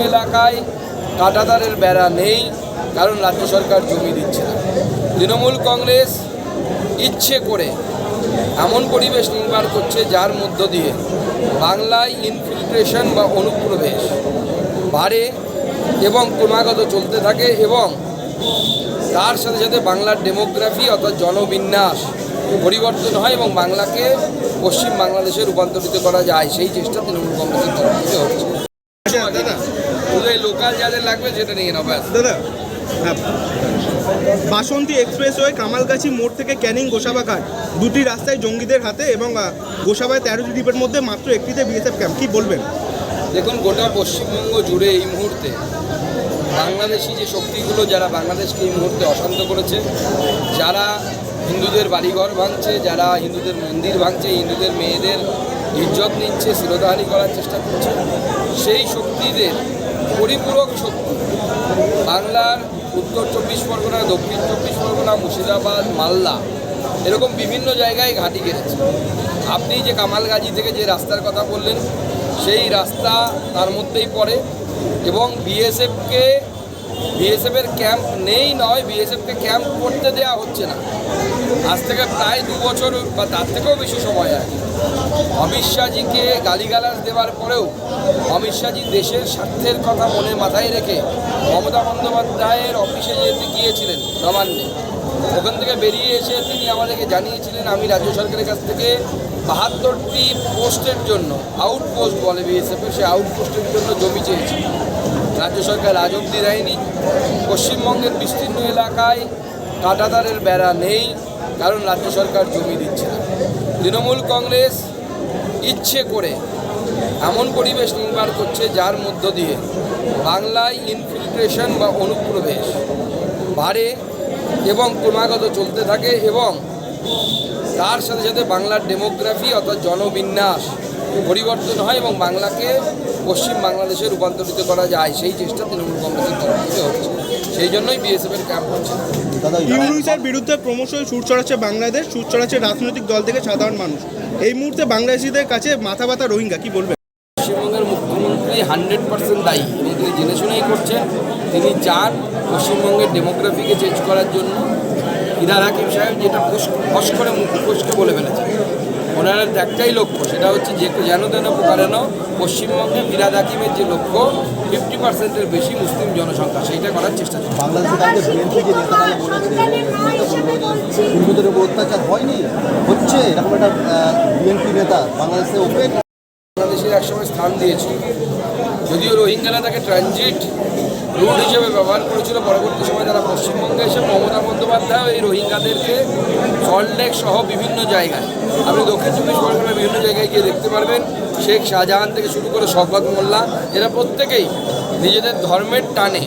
এলাকায় কাঁটাতারের বেড়া নেই, কারণ রাজ্য সরকার জমি দিচ্ছে না। তৃণমূল কংগ্রেস ইচ্ছে করে এমন পরিবেশ নির্মাণ করছে যার মধ্য দিয়ে বাংলায় ইনফিল্ট্রেশন বা অনুপ্রবেশ বাড়ে এবং ক্রমাগত চলতে থাকে, এবং তার সাথে সাথে বাংলার ডেমোগ্রাফি অর্থাৎ জনবিন্যাস পরিবর্তন হয় এবং বাংলাকে পশ্চিম বাংলাদেশে রূপান্তরিত করা যায়, সেই চেষ্টা তৃণমূল কংগ্রেসের তরফ থেকে হচ্ছে। শুধু এই লোকাল যাদের লাগবে সেটা নিয়ে নেবো দাদা। বাসন্তী এক্সপ্রেসওয়ে কামালগাছি মোড় থেকে ক্যানিং গোসাবাঘাট দুটি রাস্তায় জঙ্গিদের হাতে এবং গোসাবায় 13টি দ্বীপের মধ্যে মাত্র একটিতে বিএসএফ ক্যাম্প, কী বলবেন? দেখুন, গোটা পশ্চিমবঙ্গ জুড়ে এই মুহূর্তে বাংলাদেশি যে শক্তিগুলো যারা বাংলাদেশকে এই মুহূর্তে অশান্ত করেছে, যারা হিন্দুদের বাড়িঘর ভাঙছে, যারা হিন্দুদের মন্দির ভাঙছে, হিন্দুদের মেয়েদের ইজ্জত নিচ্ছে, শিরোধারী করার চেষ্টা করছে, সেই শক্তিদের পরিপূরক শক্তি বাংলার উত্তর 24 পরগনা, দক্ষিণ 24 পরগনা, মুর্শিদাবাদ, মালদা এরকম বিভিন্ন জায়গায় ঘাঁটি গেড়েছে। আপনি যে কামালগাছি থেকে যে রাস্তার কথা বললেন, সেই রাস্তা তার মধ্যেই পড়ে, এবং বিএসএফের ক্যাম্প নেই নয়, বিএসএফকে ক্যাম্প করতে দেওয়া হচ্ছে না। আজ থেকে প্রায় 2 বছর বা তার থেকেও বেশি সময় আগে অমিত শাহজিকে গালিগালাজ দেওয়ার পরেও অমিত শাহজি দেশের স্বার্থের কথা মনে মাথায় রেখে মমতা বন্দ্যোপাধ্যায়ের অফিসে যেতে গিয়েছিলেন নবান্নে, ওখান থেকে বেরিয়ে এসে তিনি আমাদেরকে জানিয়েছিলেন আমি রাজ্য সরকারের কাছ থেকে 72টি পোস্টের জন্য, আউটপোস্ট বলে বিএসএফের, সে আউটপোস্টের জন্য জমি চেয়েছি। রাজ্য সরকার আজ অবধি দেয়নি। পশ্চিমবঙ্গের বিস্তীর্ণ এলাকায় কাঁটাতারের বেড়া নেই, কারণ রাজ্য সরকার জমি দিচ্ছে না। তৃণমূল কংগ্রেস ইচ্ছে করে এমন পরিবেশ নির্মাণ করছে যার মধ্য দিয়ে বাংলায় ইনফিল্ট্রেশন বা অনুপ্রবেশ বাড়ে এবং ক্রমাগত চলতে থাকে, এবং তার সাথে সাথে বাংলার ডেমোগ্রাফি অর্থাৎ জনবিন্যাস পরিবর্তন হয় এবং বাংলাকে পশ্চিম বাংলাদেশে রূপান্তরিত করা যায়, সেই চেষ্টা তৃণমূল কংগ্রেসের তরফ থেকে হচ্ছে। সেই জন্যই বিএসএফের ক্যাম্প হচ্ছে। ইউনুসের বিরুদ্ধে ক্রমশই সুর চড়াচ্ছে বাংলাদেশ, সুর চড়াচ্ছে রাজনৈতিক দল থেকে সাধারণ মানুষ। এই মুহূর্তে বাংলাদেশিদের কাছে মাথা ব্যথা রোহিঙ্গা, কি বলবেন? পশ্চিমবঙ্গের মুখ্যমন্ত্রী 100% দায়ী, এবং তিনি জেনে শুনেই করছেন। তিনি চান পশ্চিমবঙ্গের ডেমোগ্রাফিকে চেঞ্জ করার জন্য। ইরার হাকিম সাহেব যেটা ফস করে মুখোশকে বলে ফেলেছে, ওনার একটাই লক্ষ্য, সেটা হচ্ছে যে যেন তেন প্রকারেণ পশ্চিমবঙ্গে ফিরাদ হাকিমের যে লক্ষ্য 50%-এর বেশি মুসলিম জনসংখ্যা, সেইটা করার চেষ্টা চলছে। বাংলাদেশের বিএনপি যে নেতারা বলেছে হিন্দুদের উপর অত্যাচার হয়নি, হচ্ছে এরকম একটা বিএনপি নেতা বাংলাদেশে ওপেন বাংলাদেশের একসময় স্থান দিয়েছে, যদিও রোহিঙ্গারা তাকে ট্রানজিট রুট হিসেবে ব্যবহার করেছিল। পরবর্তী সময় তারা পশ্চিমবঙ্গে এসে মমতা বন্দ্যোপাধ্যায় এই রোহিঙ্গাদেরকে সল্টলেক সহ বিভিন্ন জায়গায়, আপনি দক্ষিণ 24 পরগনার বিভিন্ন জায়গায় গিয়ে দেখতে পারবেন, শেখ শাহজাহান থেকে শুরু করে শওকত মোল্লা, এরা প্রত্যেকেই নিজেদের ধর্মের টানে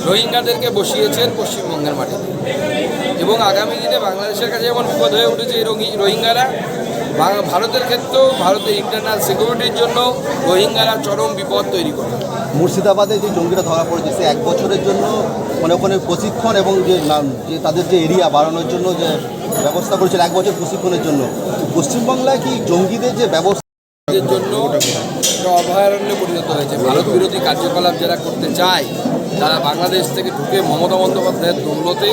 রোহিঙ্গাদেরকে বসিয়েছেন পশ্চিমবঙ্গের মাটিতে। এবং আগামী দিনে বাংলাদেশের কাছে যেমন বিপদ হয়ে উঠেছে এই রোহিঙ্গারা, ভারতের ক্ষেত্রেও ভারতের ইন্টারনাল সিকিউরিটির জন্য রোহিঙ্গারা চরম বিপদ তৈরি করে। মুর্শিদাবাদে যে জঙ্গিরা ধরা পড়েছে, সে 1 বছরের জন্য মানে ওখানে প্রশিক্ষণ এবং যে তাদের যে এরিয়া বাড়ানোর জন্য যে ব্যবস্থা করেছিল 1 বছর প্রশিক্ষণের জন্য, পশ্চিমবাংলায় কি জঙ্গিদের যে ব্যবস্থা জন্য একটা অভয়ারণ্যে পরিণত হয়েছে। ভারত বিরোধী কার্যকলাপ যারা করতে চায় তারা বাংলাদেশ থেকে ঢুকে মমতা বন্দ্যোপাধ্যায়ের দৌলতে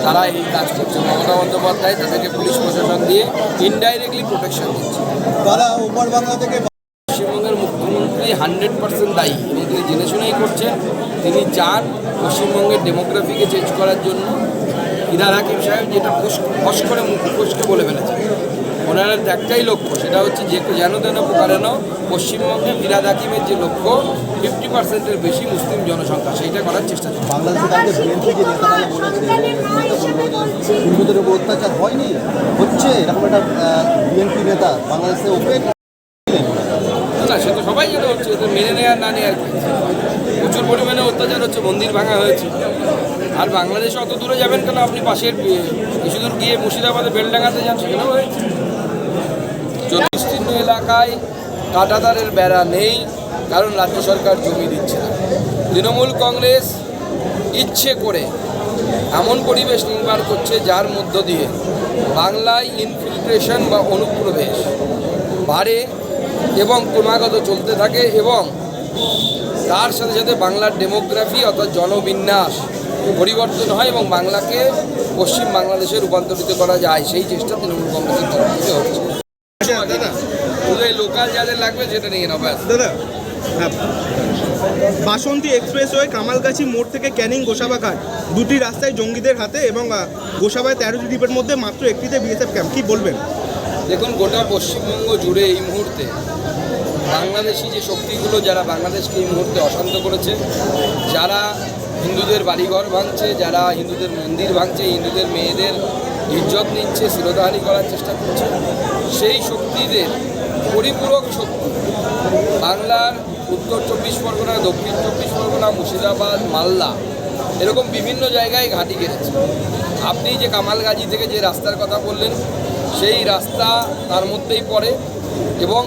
তারা এই কাজ করছে। মমতা বন্দ্যোপাধ্যায় তাদেরকে পুলিশ প্রশাসন দিয়ে ইনডাইরেক্টলি প্রোটেকশন দিচ্ছে। তারা উপর বাংলা থেকে পশ্চিমবঙ্গের মুখ্যমন্ত্রী 100% দায়ী, এবং তিনি জেনে শুনেই করছেন। তিনি চান পশ্চিমবঙ্গের ডেমোগ্রাফিকে চেঞ্জ করার জন্য। ইরার হাকিম সাহেব যেটা ফস করে মুখোশকে বলে ফেলেছে, ওনার একটাই লক্ষ্য, সেটা হচ্ছে যে যেন তেন প্রকারেণ পশ্চিমবঙ্গে ফিরাদ হাকিমের যে লক্ষ্য 50%-এর বেশি মুসলিম জনসংখ্যা, সেইটা করার চেষ্টা চলছে। বাংলাদেশের বিএনপি যে নেতারা বলেছে হিন্দুদের উপর অত্যাচার হয়নি, হচ্ছে এরকম একটা বিএনপি নেতা বাংলাদেশে ওপেন না, সে তো সবাই যেটা হচ্ছে, এটা মেনে নেওয়ার না নেওয়ার কি। প্রচুর পরিমাণে অত্যাচার হচ্ছে, মন্দির ভাঙা হয়েছে। আর বাংলাদেশে অত দূরে যাবেন কেন, আপনি পাশের কিছু দূর গিয়ে মুর্শিদাবাদে বেলডাঙ্গাতে যান, সেখানেও হয়েছে। বিস্তীর্ণ এলাকায় কাঁটাতারের বেড়া নেই, কারণ রাজ্য সরকার জমি দিচ্ছে না। তৃণমূল কংগ্রেস ইচ্ছে করে এমন পরিবেশ নির্মাণ করছে যার মধ্য দিয়ে বাংলায় ইনফিল্ট্রেশন বা অনুপ্রবেশ বাড়ে এবং ক্রমাগত চলতে থাকে, এবং তার সাথে সাথে বাংলার ডেমোগ্রাফি অর্থাৎ জনবিন্যাস পরিবর্তন হয় এবং বাংলাকে পশ্চিম বাংলাদেশে রূপান্তরিত করা যায়, সেই চেষ্টা তৃণমূল কংগ্রেসের তরফ থেকে হচ্ছে। আচ্ছা দাদা, শুধু এই লোকাল যাদের লাগবে সেটা নিয়ে নেবো ব্যাস। দাদা হ্যাঁ, বাসন্তী এক্সপ্রেসওয়ে কামালগাছি মোড় থেকে ক্যানিং গোসাবাঘাট দুটি রাস্তায় জঙ্গিদের হাতে এবং গোসাবায় 13টি দ্বীপের মধ্যে মাত্র একটিতে বিএসএফ ক্যাম্প, কি বলবেন? দেখুন, গোটা পশ্চিমবঙ্গ জুড়ে এই মুহূর্তে বাংলাদেশি যে শক্তিগুলো যারা বাংলাদেশকে এই মুহূর্তে অশান্ত করেছে, যারা হিন্দুদের বাড়িঘর ভাঙছে, যারা হিন্দুদের মন্দির ভাঙছে, হিন্দুদের মেয়েদের ইজ্জত নিচ্ছে, শিরোধারী করার চেষ্টা করছে, সেই শক্তিদের পরিপূরক শক্তি বাংলার উত্তর 24 পরগনা, দক্ষিণ 24 পরগনা, মুর্শিদাবাদ, মালদা এরকম বিভিন্ন জায়গায় ঘাঁটি গেড়েছে। আপনি যে কামালগাছি থেকে যে রাস্তার কথা বললেন, সেই রাস্তা তার মধ্যেই পড়ে এবং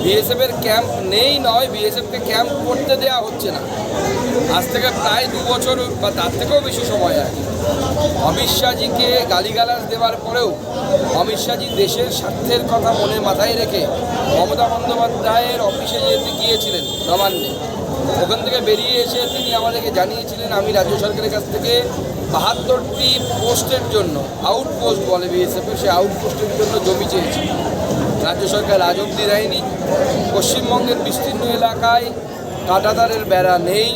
বিএসএফের ক্যাম্প নেই নয়, বিএসএফকে ক্যাম্প করতে দেওয়া হচ্ছে না। আজ থেকে প্রায় 2 বছর বা তার থেকেও বেশি সময় আগে অমিত শাহজিকে গালিগালাজ দেওয়ার পরেও অমিত শাহজি দেশের স্বার্থের কথা মনে মাথায় রেখে মমতা বন্দ্যোপাধ্যায়ের অফিসে যেতে গিয়েছিলেন নবান্নে, ওখান থেকে বেরিয়ে এসে তিনি আমাদেরকে জানিয়েছিলেন আমি রাজ্য সরকারের কাছ থেকে 72টি পোস্টের জন্য, আউটপোস্ট বলে বিএসএফের, সেই আউটপোস্টের জন্য জমি চেয়েছি। রাজ্য সরকার আজ অবধি দেয়নি। পশ্চিমবঙ্গের বিস্তীর্ণ এলাকায় কাঁটাতারের বেড়া নেই,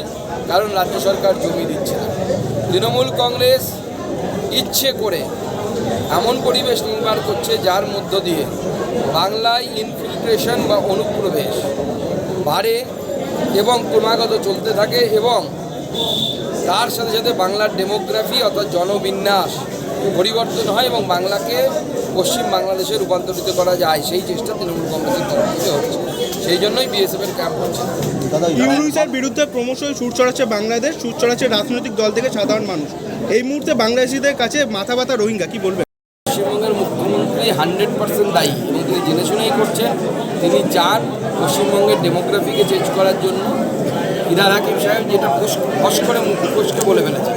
কারণ রাজ্য সরকার জমি দিচ্ছে না। তৃণমূল কংগ্রেস ইচ্ছে করে এমন পরিবেশ নির্মাণ করছে যার মধ্য দিয়ে বাংলায় ইনফিল্ট্রেশন বা অনুপ্রবেশ বাড়ে এবং ক্রমাগত চলতে থাকে এবং তার সাথে সাথে বাংলার ডেমোগ্রাফি অর্থাৎ জনবিন্যাস পরিবর্তন হয় এবং বাংলাকে পশ্চিম বাংলাদেশে রূপান্তরিত করা যায়, সেই চেষ্টা তৃণমূল কংগ্রেসের তরফ থেকে হচ্ছে। সেই জন্যই বিএসএফের ক্যাম্প হচ্ছে। ইউনুসের বিরুদ্ধে ক্রমশই সুর চড়াচ্ছে বাংলাদেশ, সুর চড়াচ্ছে রাজনৈতিক দল থেকে সাধারণ মানুষ। এই মুহূর্তে বাংলাদেশিদের কাছে মাথা ব্যথা রোহিঙ্গা, কি বলবেন? পশ্চিমবঙ্গের মুখ্যমন্ত্রী 100% দায়ী এবং তিনি জেনে শুনেই করছেন। তিনি চান পশ্চিমবঙ্গের ডেমোগ্রাফিকে চেঞ্জ করার জন্য। ইরার হাকিম সাহেব যেটা ফস করে মুখোশকে বলে ফেলেছে,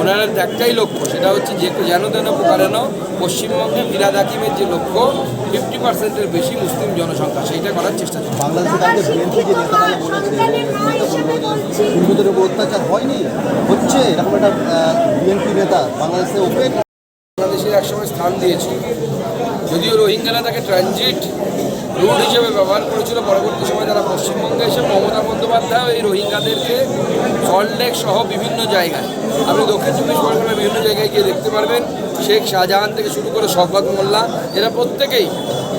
ওনার একটাই লক্ষ্য, সেটা হচ্ছে যে যেন তেন প্রকারেণ পশ্চিমবঙ্গে ফিরাদ হাকিমের যে লক্ষ্য 50%-এর বেশি মুসলিম জনসংখ্যা, সেইটা করার চেষ্টা চলছে। বাংলাদেশের কাছে বিএনপি যে নেতারা বলেছে হিন্দুদের উপর অত্যাচার হয়নি, হচ্ছে এরকম একটা বিএনপি নেতা বাংলাদেশে ওপেন বাংলাদেশের একসময় স্থান দিয়েছে, যদিও রোহিঙ্গারা তাকে ট্রানজিট রুট হিসেবে ব্যবহার করেছিল। পরবর্তী সময় তারা পশ্চিমবঙ্গে এসে মমতা বন্দ্যোপাধ্যায় এই রোহিঙ্গাদেরকে সল্টলেক সহ বিভিন্ন জায়গায়, আপনি দক্ষিণ 24 পরগনার বিভিন্ন জায়গায় গিয়ে দেখতে পারবেন, শেখ শাহজাহান থেকে শুরু করে শওকত মোল্লা, এরা প্রত্যেকেই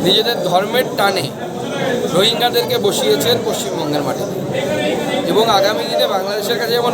নিজেদের ধর্মের টানে রোহিঙ্গাদেরকে বসিয়েছেন পশ্চিমবঙ্গের মাটিতে এবং আগামী দিনে বাংলাদেশের কাছে যেমন